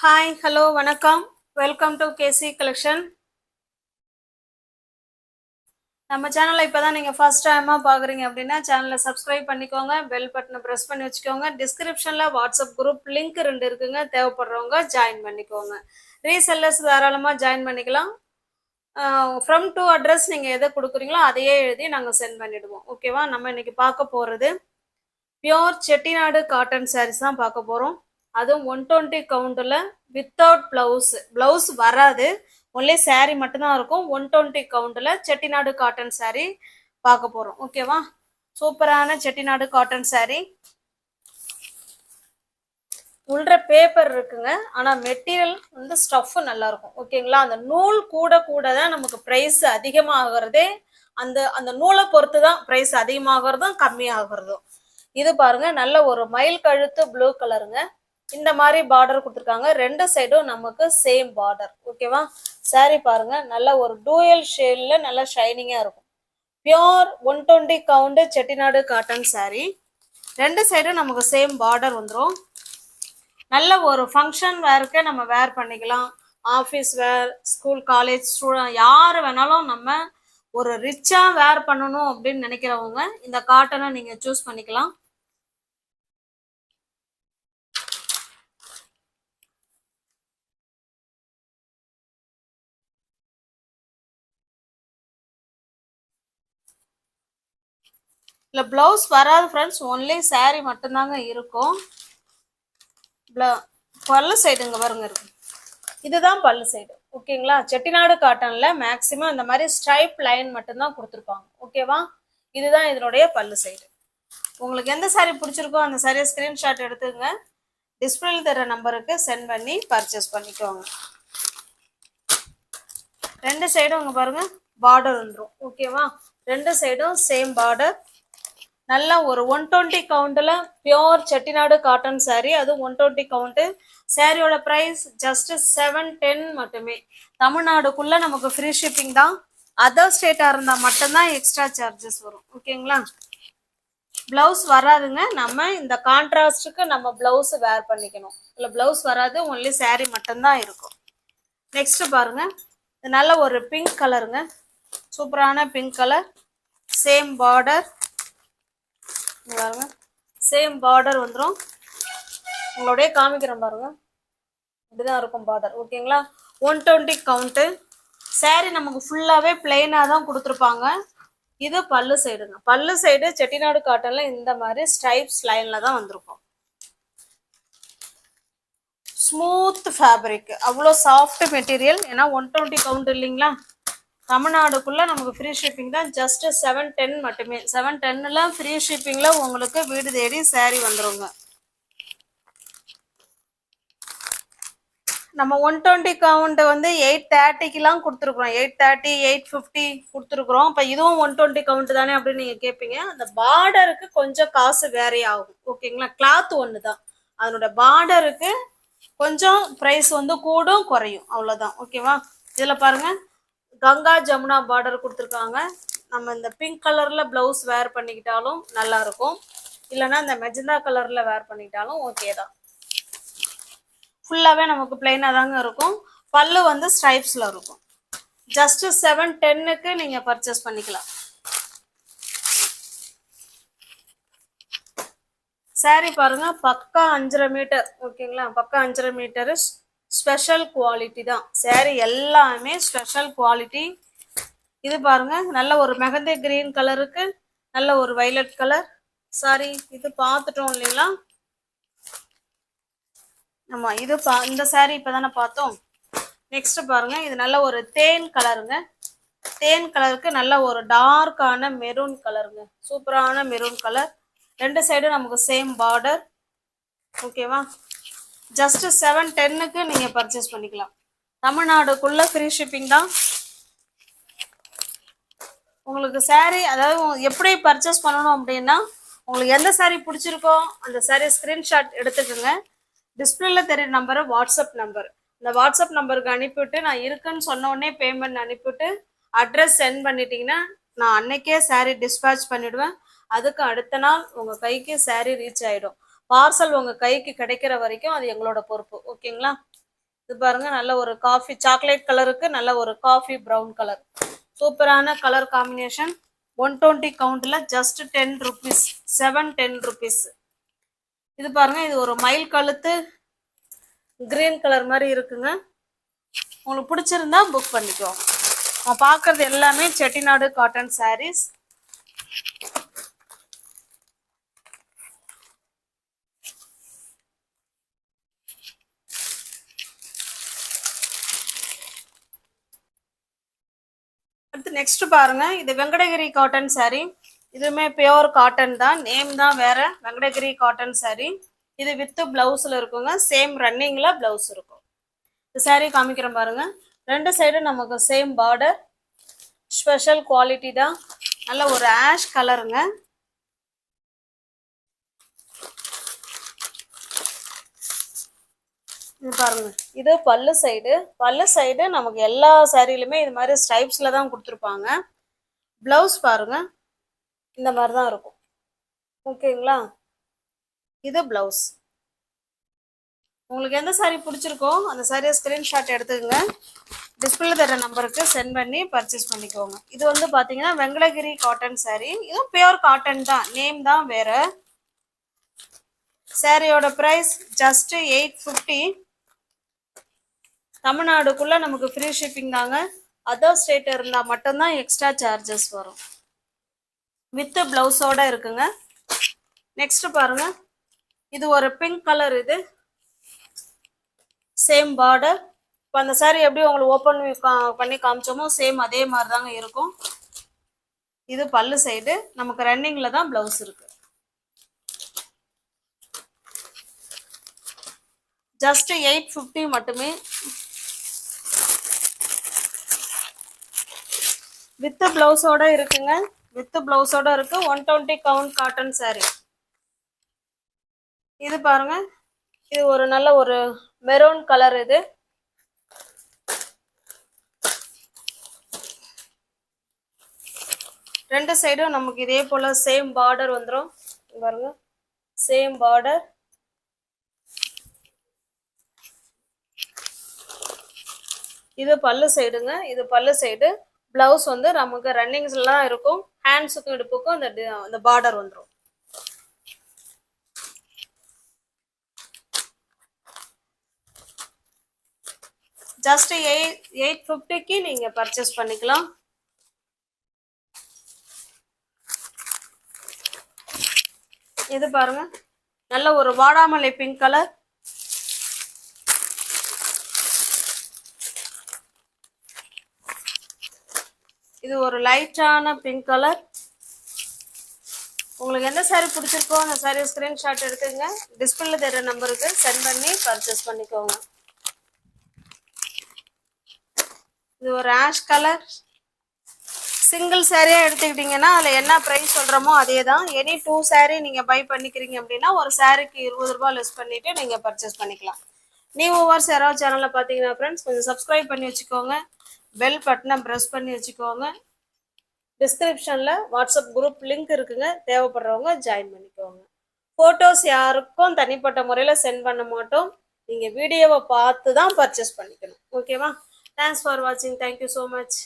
Hi hello வணக்கம். Welcome to KC collection. நம்ம சேனலை இப்போதான் நீங்கள் ஃபர்ஸ்ட் டைமாக பார்க்குறீங்க அப்படின்னா சேனலை சப்ஸ்கிரைப் பண்ணிக்கோங்க, பெல் பட்டனை ப்ரெஸ் பண்ணி வச்சுக்கோங்க. டிஸ்கிரிப்ஷனில் வாட்ஸ்அப் குரூப் லிங்க் 2 இருக்குங்க, தேவைப்படுறவங்க ஜாயின் பண்ணிக்கோங்க. ரீசெல்லர்ஸ் தாராளமாக ஜாயின் பண்ணிக்கலாம். ஃப்ரம் டு அட்ரஸ் நீங்கள் எதை கொடுக்குறீங்களோ அதையே எழுதி நாங்கள் சென்ட் பண்ணிவிடுவோம். ஓகேவா? நம்ம இன்னைக்கு பார்க்க போகிறது பியோர் செட்டிநாடு காட்டன் சாரீஸ் தான் பார்க்க போகிறோம். அதுவும் 120 கவுண்டில் வித்தவுட் ப்ளவுஸ் வராது, ஒன்லி சாரீ மட்டும்தான் இருக்கும். 120 கவுண்டில் செட்டிநாடு காட்டன் சாரீ பார்க்க போகிறோம். ஓகேவா? சூப்பரான செட்டிநாடு காட்டன் சாரீ. உள்ள பேப்பர் இருக்குங்க, ஆனால் மெட்டீரியல் வந்து ஸ்டஃப் நல்லா இருக்கும். ஓகேங்களா? அந்த நூல் கூட கூட தான் நமக்கு ப்ரைஸ் அதிகமாகிறதே. அந்த அந்த நூலை பொறுத்து தான் ப்ரைஸ் அதிகமாகிறதும் கம்மியாகிறதும். இது பாருங்க, நல்ல ஒரு மயில் கழுத்து ப்ளூ கலருங்க. இந்த மாதிரி பார்டர் கொடுத்துருக்காங்க, 2 சைடும் நமக்கு சேம் பார்டர். ஓகேவா? சாரி பாருங்க, நல்ல ஒரு டூயல் ஷேட்ல நல்ல ஷைனிங்கா இருக்கும். Pure 120 count Chettinad cotton sorry. 2 சைடும் நமக்கு சேம் பார்டர் வந்துடும். நல்ல ஒரு ஃபங்க்ஷன் வேருக்கு நம்ம வேர் பண்ணிக்கலாம். Office wear, school college student யார் வேணாலும் நம்ம ஒரு ரிச்சா வேர் பண்ணணும் அப்படின்னு நினைக்கிறவங்க இந்த காட்டனை நீங்க சூஸ் பண்ணிக்கலாம். இல்லை ப்ளவுஸ் வராது ஃப்ரெண்ட்ஸ், ஒன்லி சாரீ மட்டும்தாங்க இருக்கும். பல்லு சைடுங்க பாருங்க இருக்கு, இதுதான் பல்லு சைடு. ஓகேங்களா? செட்டிநாடு காட்டன்ல மேக்சிமம் இந்த மாதிரி ஸ்ட்ரைப் லைன் மட்டும்தான் கொடுத்துருப்பாங்க. ஓகேவா? இதுதான் இதனுடைய பல்லு சைடு. உங்களுக்கு எந்த சாரீ பிடிச்சிருக்கோ அந்த சாரியை ஸ்கிரீன்ஷாட் எடுத்துங்க, டிஸ்பிளேல தர நம்பருக்கு சென்ட் பண்ணி பர்ச்சேஸ் பண்ணிக்கோங்க. 2 சைடும் இங்க பாருங்க பார்டர் வந்துடும். ஓகேவா? 2 சைடும் சேம் பார்டர். நல்ல ஒரு 120 கவுண்டில் பியோர் செட்டிநாடு காட்டன் சாரீ. அது 120 கவுண்ட். சாரியோட ப்ரைஸ் ஜஸ்ட் 710 மட்டுமே. தமிழ்நாடுக்குள்ள நமக்கு ஃப்ரீ ஷிப்பிங் தான். அதர் ஸ்டேட்டாக இருந்தால் மட்டும்தான் எக்ஸ்ட்ரா சார்ஜஸ் வரும். ஓகேங்களா? ப்ளவுஸ் வராதுங்க, நம்ம இந்த கான்ட்ராஸ்டுக்கு நம்ம ப்ளவுஸ் வேர் பண்ணிக்கணும். இல்லை ப்ளவுஸ் வராது, ஒன்லி சாரீ மட்டும்தான் இருக்கும். நெக்ஸ்ட் பாருங்க, இது நல்ல ஒரு பிங்க் கலருங்க, சூப்பரான பிங்க் கலர். சேம் பார்டர் பாருங்க, சேம் பார்டர் வந்துடும். உங்களுடைய காமிக்கிறேன் பாருங்க, இப்படிதான் இருக்கும் பார்டர். ஓகேங்களா? 120 கவுண்ட்டு. சாரீ நமக்கு ஃபுல்லாகவே பிளெயினாக தான் கொடுத்துருப்பாங்க. இது பல்லு சைடுங்க. பல்லு சைடு செட்டிநாடு காட்டன்ல இந்த மாதிரி ஸ்ட்ரைப்ஸ் லைன்ல தான் வந்திருக்கும். ஸ்மூத் ஃபேப்ரிக், அவ்வளோ சாஃப்ட் மெட்டீரியல். ஏன்னா 120 கவுண்ட் இல்லைங்களா? தமிழ்நாடுக்குள்ள நமக்கு ஃப்ரீ ஷிப்பிங் தான். ஜஸ்ட் 710 மட்டுமே. 710ல ஃப்ரீ ஷிப்பிங்ல உங்களுக்கு வீடு தேடி சாரீ வந்துருங்க. நம்ம 120 கவுண்ட் வந்து 830க்குலாம் கொடுத்துருக்குறோம். 830, 850 கொடுத்துருக்குறோம். இப்போ இதுவும் 120 கவுண்ட் தானே அப்படின்னு நீங்கள் கேட்பீங்க. அந்த பார்டருக்கு கொஞ்சம் காசு வேறே ஆகும். ஓகேங்களா? கிளாத் ஒன்று தான், அதனோட பார்டருக்கு கொஞ்சம் ப்ரைஸ் வந்து கூடும் குறையும், அவ்வளோதான். ஓகேவா? இதில் பாருங்க, கங்கா ஜமுனா பார்டர் கொடுத்துருக்காங்க. நம்ம இந்த பிங்க் கலரில் ப்ளவுஸ் வேர் பண்ணிக்கிட்டாலும் நல்லா இருக்கும், இல்லைன்னா இந்த மெஜந்தா கலரில் வேர் பண்ணிக்கிட்டாலும் ஓகே தான். ஃபுல்லாகவே நமக்கு பிளெயினாக தாங்க இருக்கும். பல்லு வந்து ஸ்ட்ரைப்ஸில் இருக்கும். ஜஸ்ட் 710க்கு நீங்கள் பர்ச்சேஸ் பண்ணிக்கலாம். சாரீ பாருங்க, பக்கா 5.5 மீட்டர். ஓகேங்களா? பக்கா 5.5 மீட்டரு. ஸ்பெஷல் குவாலிட்டி தான் சாரீ, எல்லாமே ஸ்பெஷல் குவாலிட்டி. இது பாருங்க, நல்ல ஒரு மெகந்தி கிரீன் கலருக்கு நல்ல ஒரு வைலட் கலர் சாரி. இது பார்த்துட்டோம் இல்லைங்களா? ஆமா, இது இந்த சாரீ இப்பதானே பார்த்தோம். நெக்ஸ்ட் பாருங்க, இது நல்ல ஒரு தேன் கலருங்க. தேன் கலருக்கு நல்ல ஒரு டார்க்கான மெரூன் கலருங்க, சூப்பரான மெரூன் கலர். 2 சைடும் நமக்கு சேம் பார்டர். ஓகேவா? ஜஸ்ட் 710க்கு நீங்க பர்ச்சேஸ் பண்ணிக்கலாம். தமிழ்நாடுக்குள்ள ஃப்ரீ ஷிப்பிங் தான். உங்களுக்கு சாரீ அதாவது எப்படி பர்ச்சேஸ் பண்ணணும் அப்படின்னா, உங்களுக்கு எந்த சாரீ பிடிச்சிருக்கோ அந்த சாரீ ஸ்கிரீன்ஷாட் எடுத்துக்கோங்க. டிஸ்பிளேல தெரிய நம்பரு வாட்ஸ்அப் நம்பர். இந்த வாட்ஸ்அப் நம்பருக்கு அனுப்பிவிட்டு நான் இருக்குன்னு சொன்ன உடனே பேமெண்ட் அனுப்பிவிட்டு அட்ரஸ் சென்ட் பண்ணிட்டீங்கன்னா நான் அன்னைக்கே சாரீ டிஸ்பேச் பண்ணிடுவேன். அதுக்கு அடுத்த நாள் உங்கள் கைக்கு சாரீ ரீச் ஆகிடும். பார்சல் உங்கள் கைக்கு கிடைக்கிற வரைக்கும் அது எங்களோட பொறுப்பு. ஓகேங்களா? இது பாருங்க நல்ல ஒரு காஃபி சாக்லேட் கலருக்கு நல்ல ஒரு காஃபி ப்ரௌன் கலர். சூப்பரான கலர் காம்பினேஷன். 120 கவுண்ட்ல ஜஸ்ட் 10 rupees, 710 rupees. இது பாருங்க இது ஒரு மயில் கழுத்து கிரீன் கலர் மாதிரி இருக்குங்க. உங்களுக்கு பிடிச்சிருந்தா புக் பண்ணிக்கோ. நான் பார்க்கறது எல்லாமே செட்டிநாடு காட்டன் சாரீஸ். அடுத்து நெக்ஸ்ட் பாருங்க இது வெங்கடகிரி காட்டன் சாரீ. இதுவுமே பியோர் காட்டன் தான், நேம் தான் வேற. வெங்கடகிரி காட்டன் சாரீ. இது வித் பிளவுஸ்ல இருக்குங்க. சேம் ரன்னிங்ல பிளவுஸ் இருக்கும். இந்த சாரீ காமிக்கிறேன் பாருங்க. ரெண்டு சைடும் நமக்கு சேம் பார்டர். ஸ்பெஷல் குவாலிட்டி தான். நல்ல ஒரு ஆஷ் கலருங்க. இது பாருங்க இது பல்லு சைடு. பல்லு சைடு நமக்கு எல்லா சாரிலுமே இது மாதிரி ஸ்ட்ரைப்ஸ்ல தான் கொடுத்துருப்பாங்க. பிளவுஸ் பாருங்க இந்த மாதிரி தான் இருக்கும். ஓகேங்களா? இது பிளவுஸ். உங்களுக்கு எந்த சாரீ பிடிச்சிருக்கோ அந்த சாரியை ஸ்கிரீன்ஷாட் எடுத்துக்கோங்க. டிஸ்பிளே தர நம்பருக்கு சென்ட் பண்ணி பர்ச்சேஸ் பண்ணிக்கோங்க. இது வந்து பாத்தீங்கன்னா வெங்கடகிரி காட்டன் சாரீ. இதுவும் பியோர் காட்டன் தான், நேம் தான் வேற. சாரியோட பிரைஸ் ஜஸ்ட் 850. தமிழ்நாடுக்குள்ள நமக்கு ஃப்ரீ ஷிப்பிங் தாங்க. அதர் ஸ்டேட் இருந்தா மட்டும்தான் எக்ஸ்ட்ரா சார்ஜஸ் வரும். வித் பிளவுஸோட இருக்குங்க. நெக்ஸ்ட் பாருங்க இது ஒரு பிங்க் கலர். இது சேம் பார்டர். இப்போ அந்த சாரீ எப்படி உங்களுக்கு ஓப்பன் பண்ணி காமிச்சோமோ சேம் அதே மாதிரி தாங்க இருக்கும். இது பல்லு சைடு. நமக்கு ரன்னிங்ல தான் பிளவுஸ் இருக்கு. ஜஸ்ட் 850 மட்டுமே. வித் பிளவுஸோட இருக்குங்க. வித் பிளவுஸோட இருக்கு. 120 கவுண்ட் காட்டன் சாரீ. இது பாருங்க இது ஒரு நல்ல ஒரு மெரூன் கலர். இது ரெண்டு சைடும் நமக்கு இதே போல சேம் பார்டர் வந்துடும். பாருங்க சேம் பார்டர். இது பல்லு சைடுங்க. இது பல்லு சைடு. பிளவுஸ் வந்து நமக்கு ரன்னிங்ஸ்லாம் இருக்கும். ஹேண்ட்ஸுக்கும் இடுப்புக்கும் அந்த பார்டர் வந்துடும். ஜஸ்ட் 850க்கு நீங்க பர்ச்சேஸ் பண்ணிக்கலாம். இது பாருங்க நல்ல ஒரு வாடாமல்லி பிங்க் கலர். இது ஒரு லைட்டான பிங்க் கலர். உங்களுக்கு எந்த சாரீ பிடிச்சிருக்கோ அந்த சாரீ ஸ்கிரீன்ஷாட் எடுத்துங்க. டிஸ்பிளே தர நம்பருக்கு சென்ட் பண்ணி பர்ச்சேஸ் பண்ணிக்கோங்க. இது ஒரு ஆஷ் கலர். சிங்கிள் சாரியா எடுத்துக்கிட்டீங்கன்னா அதில் என்ன ப்ரைஸ் சொல்கிறோமோ அதே தான். எனி 2 சாரீ நீங்கள் பை பண்ணிக்கிறீங்க அப்படின்னா ஒரு சாரீக்கு 20 ரூபாய் லெஸ் பண்ணிவிட்டு நீங்கள் பர்ச்சேஸ் பண்ணிக்கலாம். நியூ ஓவர்ஸ் யாராவது சேனலில் பார்த்தீங்கன்னா ஃப்ரெண்ட்ஸ் கொஞ்சம் சப்ஸ்கிரைப் பண்ணி வச்சுக்கோங்க. பெல் பட்டனை ப்ரெஸ் பண்ணி வச்சுக்கோங்க. டிஸ்கிரிப்ஷனில் வாட்ஸ்அப் குரூப் லிங்க் இருக்குங்க. தேவைப்படுறவங்க ஜாயின் பண்ணிக்கோங்க. ஃபோட்டோஸ் யாருக்கும் தனிப்பட்ட முறையில் சென்ட் பண்ண மாட்டோம். நீங்கள் வீடியோவை பார்த்து தான் பர்ச்சேஸ் பண்ணிக்கணும். ஓகேவா? தேங்க்ஸ் ஃபார் வாட்சிங். Thank you so much.